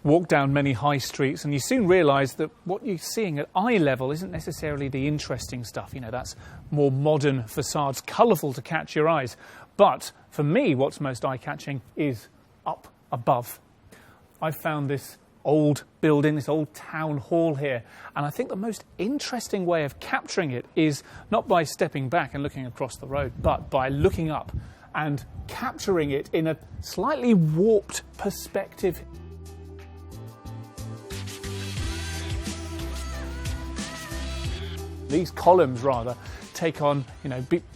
walk down many high streets and you soon realise that what you're seeing at eye level isn't necessarily the interesting stuff. You know, that's more modern facades, colourful to catch your eyes. But for me, what's most eye-catching is up above. I've found this old building, this old town hall here, and I think the most interesting way of capturing it is not by stepping back and looking across the road, but by looking up and capturing it in a slightly warped perspective. These columns, rather, take on,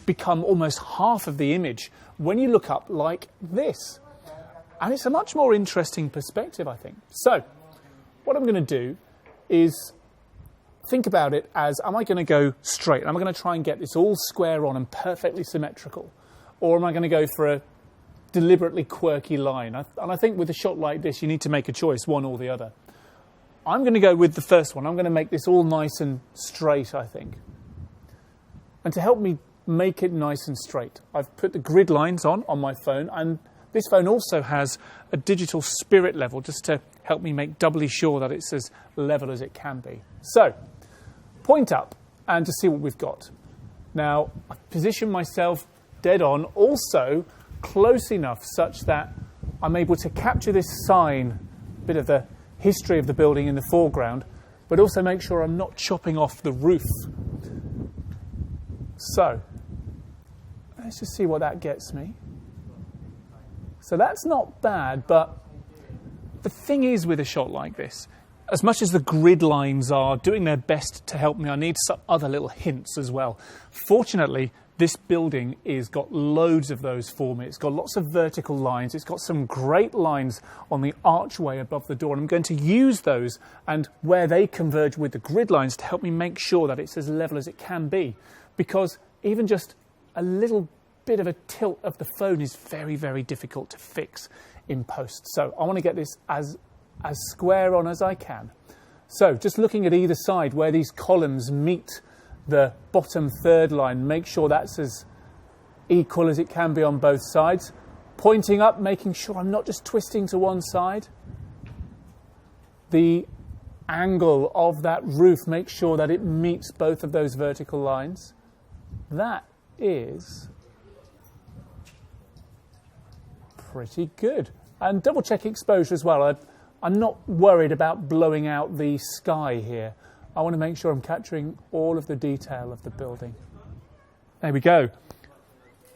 become almost half of the image when you look up like this. And it's a much more interesting perspective, I think. So, what I'm going to do is think about it as, am I going to go straight? Am I going to try and get this all square on and perfectly symmetrical? Or am I going to go for a deliberately quirky line? And I think with a shot like this, you need to make a choice, one or the other. I'm going to go with the first one. I'm going to make this all nice and straight, I think. And to help me make it nice and straight, I've put the grid lines on my phone, and this phone also has a digital spirit level just to help me make doubly sure that it's as level as it can be. So, point up and to see what we've got. Now, I've positioned myself dead on, also close enough such that I'm able to capture this sign, a bit of the history of the building in the foreground, but also make sure I'm not chopping off the roof. So, let's just see what that gets me. So that's not bad, but the thing is with a shot like this, as much as the grid lines are doing their best to help me, I need some other little hints as well. Fortunately, this building has got loads of those for me. It's got lots of vertical lines. It's got some great lines on the archway above the door. And I'm going to use those and where they converge with the grid lines to help me make sure that it's as level as it can be. Because even just a little bit of a tilt of the phone is very, very difficult to fix in post. So I want to get this as square on as I can. So just looking at either side where these columns meet the bottom third line, make sure that's as equal as it can be on both sides. Pointing up, making sure I'm not just twisting to one side. The angle of that roof, make sure that it meets both of those vertical lines. That is pretty good. And double check exposure as well. I'm not worried about blowing out the sky here. I want to make sure I'm capturing all of the detail of the building. There we go.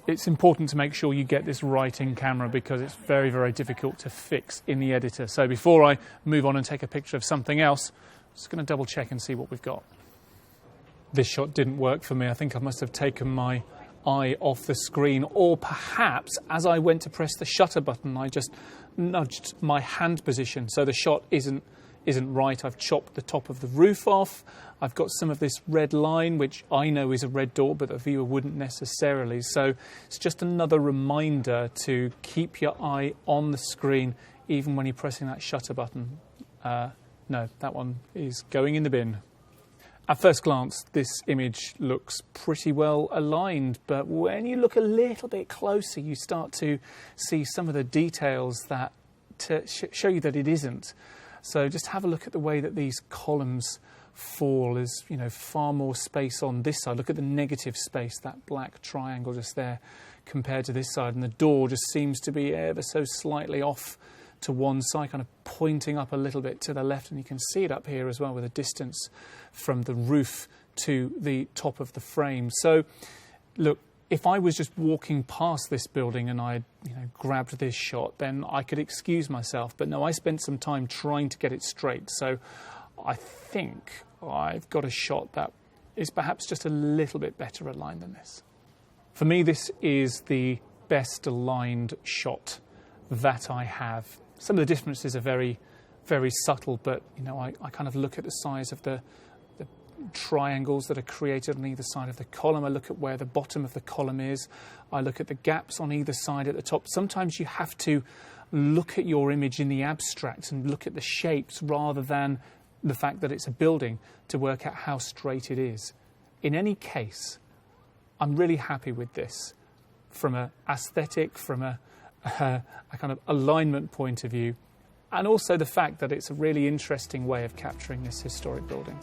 It's important to make sure you get this right in camera because it's very, very difficult to fix in the editor. So before I move on and take a picture of something else, I'm just going to double check and see what we've got. This shot didn't work for me. I think I must have taken my eye off the screen, or perhaps as I went to press the shutter button, I just nudged my hand position so the shot isn't right. I've chopped the top of the roof off. I've got some of this red line, which I know is a red door, but the viewer wouldn't necessarily. So it's just another reminder to keep your eye on the screen, even when you're pressing that shutter button. No, that one is going in the bin. At first glance, this image looks pretty well aligned, but when you look a little bit closer, you start to see some of the details that to show you that it isn't. So just have a look at the way that these columns fall. There's, far more space on this side. Look at the negative space, that black triangle just there, compared to this side. And the door just seems to be ever so slightly off to one side, kind of pointing up a little bit to the left. And you can see it up here as well with a distance from the roof to the top of the frame. So, look, if I was just walking past this building and I grabbed this shot, then I could excuse myself. But no, I spent some time trying to get it straight. So I think I've got a shot that is perhaps just a little bit better aligned than this. For me, this is the best aligned shot that I have. Some of the differences are very, very subtle, but I kind of look at the size of the triangles that are created on either side of the column. I look at where the bottom of the column is. I look at the gaps on either side at the top. Sometimes you have to look at your image in the abstract and look at the shapes rather than the fact that it's a building to work out how straight it is. In any case, I'm really happy with this from an aesthetic, from a kind of alignment point of view. and also the fact that it's a really interesting way of capturing this historic building.